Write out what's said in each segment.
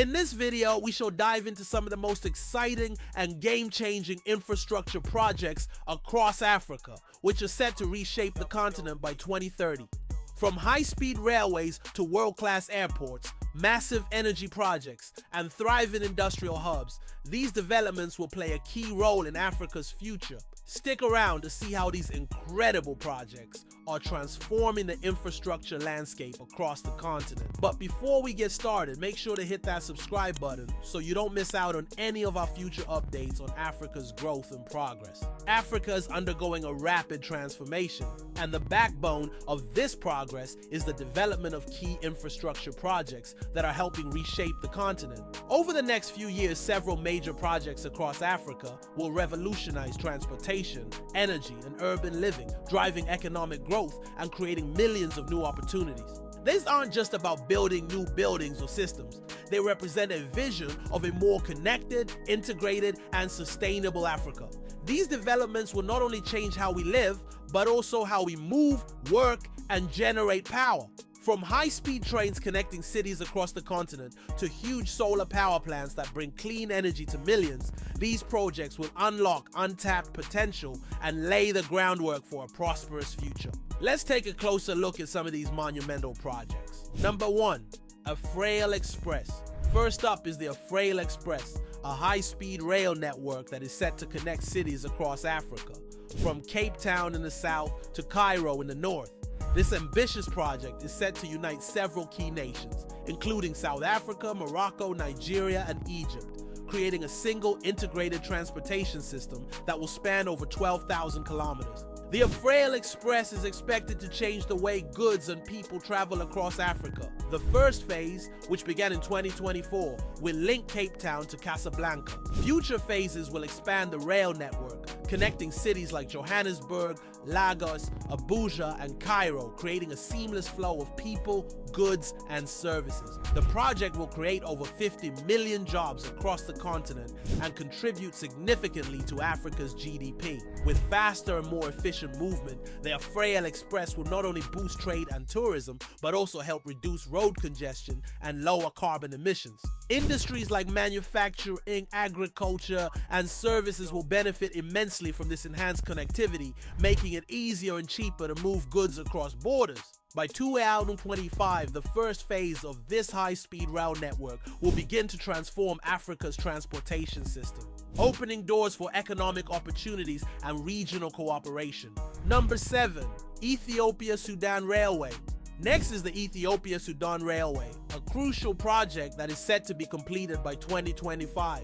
In this video, we shall dive into some of the most exciting and game-changing infrastructure projects across Africa, which are set to reshape the continent by 2030. From high-speed railways to world-class airports, massive energy projects, and thriving industrial hubs, these developments will play a key role in Africa's future. Stick around to see how these incredible projects are transforming the infrastructure landscape across the continent. But before we get started, make sure to hit that subscribe button so you don't miss out on any of our future updates on Africa's growth and progress. Africa is undergoing a rapid transformation, and the backbone of this progress is the development of key infrastructure projects that are helping reshape the continent. Over the next few years, several major projects across Africa will revolutionize transportation, energy, and urban living, driving economic growth and creating millions of new opportunities. These aren't just about building new buildings or systems. They represent a vision of a more connected, integrated, and sustainable Africa. These developments will not only change how we live, but also how we move, work, and generate power. From high-speed trains connecting cities across the continent to huge solar power plants that bring clean energy to millions, these projects will unlock untapped potential and lay the groundwork for a prosperous future. Let's take a closer look at some of these monumental projects. Number 1. Afrail Express. First up is the Afrail Express, a high-speed rail network that is set to connect cities across Africa, from Cape Town in the south to Cairo in the north. This ambitious project is set to unite several key nations, including South Africa, Morocco, Nigeria, and Egypt, creating a single integrated transportation system that will span over 12,000 kilometers. The Afrail Express is expected to change the way goods and people travel across Africa. The first phase, which began in 2024, will link Cape Town to Casablanca. Future phases will expand the rail network, connecting cities like Johannesburg, Lagos, Abuja, and Cairo, creating a seamless flow of people, goods, and services. The project will create over 50 million jobs across the continent and contribute significantly to Africa's GDP. With faster and more efficient movement, the Afrail Express will not only boost trade and tourism, but also help reduce road congestion and lower carbon emissions. Industries like manufacturing, agriculture, and services will benefit immensely from this enhanced connectivity, making it easier and cheaper to move goods across borders. By 2025, the first phase of this high-speed rail network will begin to transform Africa's transportation system, opening doors for economic opportunities and regional cooperation. Number 7. Ethiopia-Sudan Railway. Next is the Ethiopia-Sudan Railway, a crucial project that is set to be completed by 2025.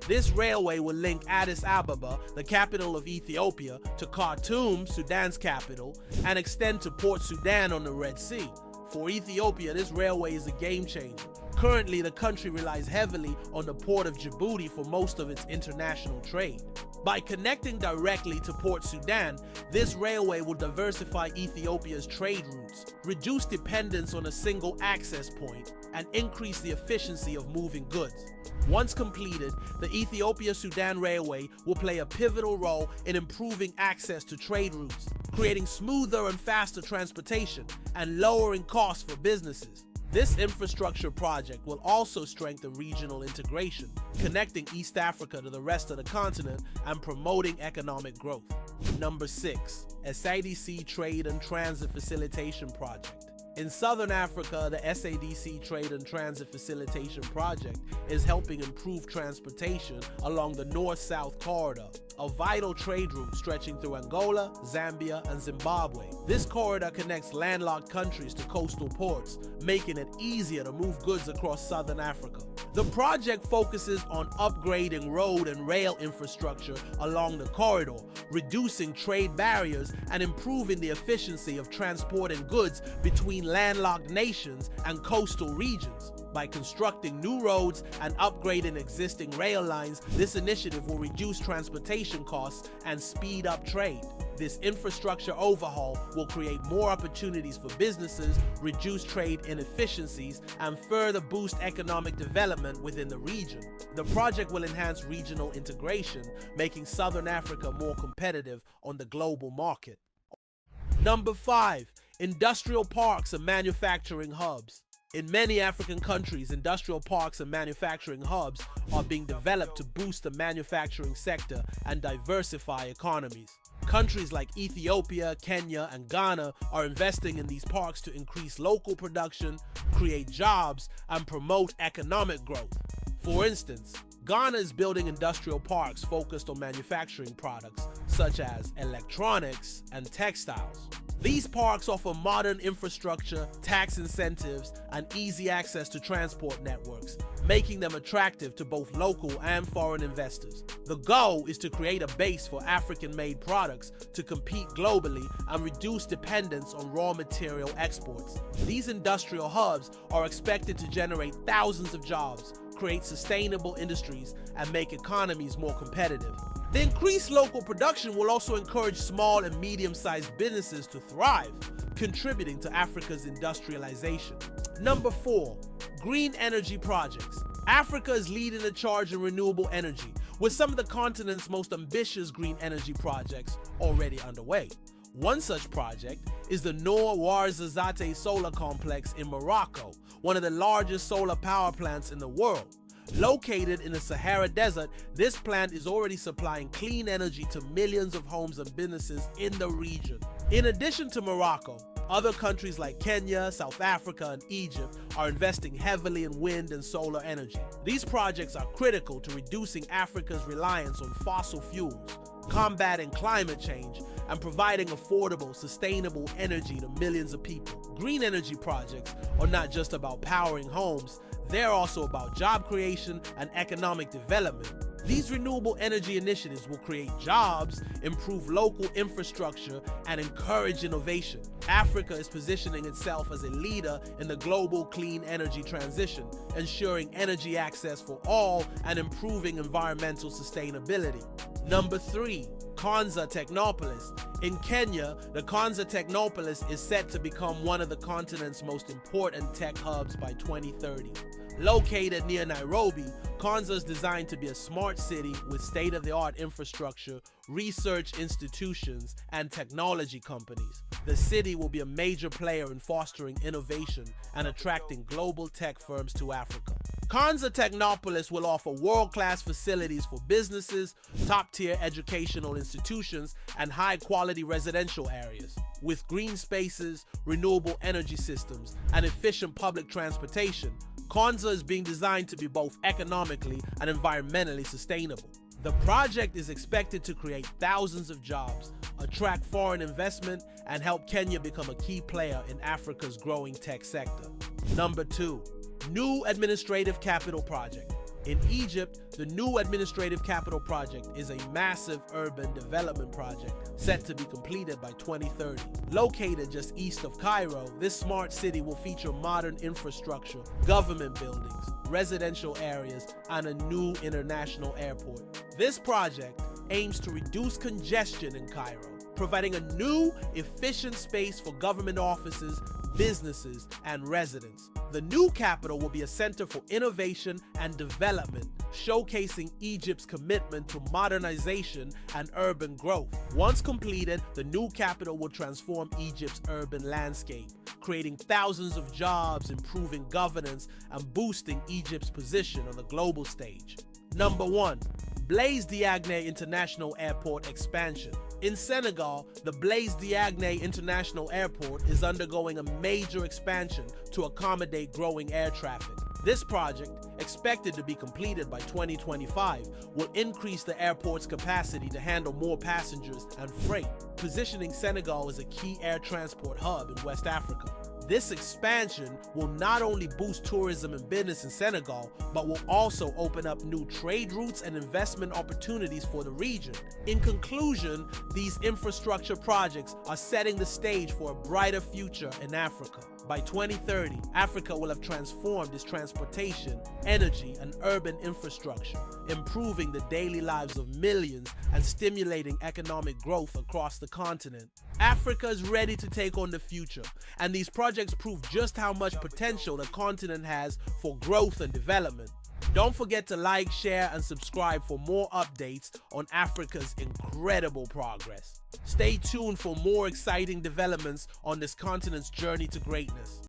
This railway will link Addis Ababa, the capital of Ethiopia, to Khartoum, Sudan's capital, and extend to Port Sudan on the Red Sea. For Ethiopia, this railway is a game changer. Currently, the country relies heavily on the port of Djibouti for most of its international trade. By connecting directly to Port Sudan, this railway will diversify Ethiopia's trade routes, reduce dependence on a single access point, and increase the efficiency of moving goods. Once completed, the Ethiopia-Sudan Railway will play a pivotal role in improving access to trade routes, creating smoother and faster transportation, and lowering costs for businesses. This infrastructure project will also strengthen regional integration, connecting East Africa to the rest of the continent and promoting economic growth. Number 6. SADC Trade and Transit Facilitation Project. In Southern Africa, the SADC Trade and Transit Facilitation Project is helping improve transportation along the North-South Corridor, a vital trade route stretching through Angola, Zambia, and Zimbabwe. This corridor connects landlocked countries to coastal ports, making it easier to move goods across Southern Africa. The project focuses on upgrading road and rail infrastructure along the corridor, reducing trade barriers, and improving the efficiency of transporting goods between landlocked nations and coastal regions. By constructing new roads and upgrading existing rail lines, this initiative will reduce transportation costs and speed up trade. This infrastructure overhaul will create more opportunities for businesses, reduce trade inefficiencies, and further boost economic development within the region. The project will enhance regional integration, making Southern Africa more competitive on the global market. Number 5. Industrial parks and manufacturing hubs. In many African countries, industrial parks and manufacturing hubs are being developed to boost the manufacturing sector and diversify economies. Countries like Ethiopia, Kenya, and Ghana are investing in these parks to increase local production, create jobs, and promote economic growth. For instance, Ghana is building industrial parks focused on manufacturing products such as electronics and textiles. These parks offer modern infrastructure, tax incentives, and easy access to transport networks, making them attractive to both local and foreign investors. The goal is to create a base for African-made products to compete globally and reduce dependence on raw material exports. These industrial hubs are expected to generate thousands of jobs, create sustainable industries, and make economies more competitive. The increased local production will also encourage small and medium-sized businesses to thrive, contributing to Africa's industrialization. Number 4, green energy projects. Africa is leading the charge in renewable energy, with some of the continent's most ambitious green energy projects already underway. One such project is the Noor Ouarzazate solar complex in Morocco, one of the largest solar power plants in the world. Located in the Sahara Desert, this plant is already supplying clean energy to millions of homes and businesses in the region. In addition to Morocco, other countries like Kenya, South Africa, and Egypt are investing heavily in wind and solar energy. These projects are critical to reducing Africa's reliance on fossil fuels, combating climate change, and providing affordable, sustainable energy to millions of people. Green energy projects are not just about powering homes, they're also about job creation and economic development. These renewable energy initiatives will create jobs, improve local infrastructure, and encourage innovation. Africa is positioning itself as a leader in the global clean energy transition, ensuring energy access for all and improving environmental sustainability. Number 3, Konza Technopolis. In Kenya, the Konza Technopolis is set to become one of the continent's most important tech hubs by 2030. Located near Nairobi, Konza is designed to be a smart city with state-of-the-art infrastructure, research institutions, and technology companies. The city will be a major player in fostering innovation and attracting global tech firms to Africa. Konza Technopolis will offer world-class facilities for businesses, top-tier educational institutions, and high-quality residential areas. With green spaces, renewable energy systems, and efficient public transportation, Konza is being designed to be both economically and environmentally sustainable. The project is expected to create thousands of jobs, attract foreign investment, and help Kenya become a key player in Africa's growing tech sector. Number 2, New Administrative Capital Project. In Egypt, the New Administrative Capital Project is a massive urban development project set to be completed by 2030. Located just east of Cairo, this smart city will feature modern infrastructure, government buildings, residential areas, and a new international airport. This project aims to reduce congestion in Cairo, providing a new, efficient space for government offices, businesses, and residents. The new capital will be a center for innovation and development, showcasing Egypt's commitment to modernization and urban growth. Once completed, the new capital will transform Egypt's urban landscape, creating thousands of jobs, improving governance, and boosting Egypt's position on the global stage. Number 1, Blaise Diagne International Airport expansion. In Senegal, the Blaise Diagne International Airport is undergoing a major expansion to accommodate growing air traffic. This project, expected to be completed by 2025, will increase the airport's capacity to handle more passengers and freight, positioning Senegal as a key air transport hub in West Africa. This expansion will not only boost tourism and business in Senegal, but will also open up new trade routes and investment opportunities for the region. In conclusion, these infrastructure projects are setting the stage for a brighter future in Africa. By 2030, Africa will have transformed its transportation, energy, and urban infrastructure, improving the daily lives of millions and stimulating economic growth across the continent. Africa is ready to take on the future, and these projects prove just how much potential the continent has for growth and development. Don't forget to like, share, and subscribe for more updates on Africa's incredible progress. Stay tuned for more exciting developments on this continent's journey to greatness.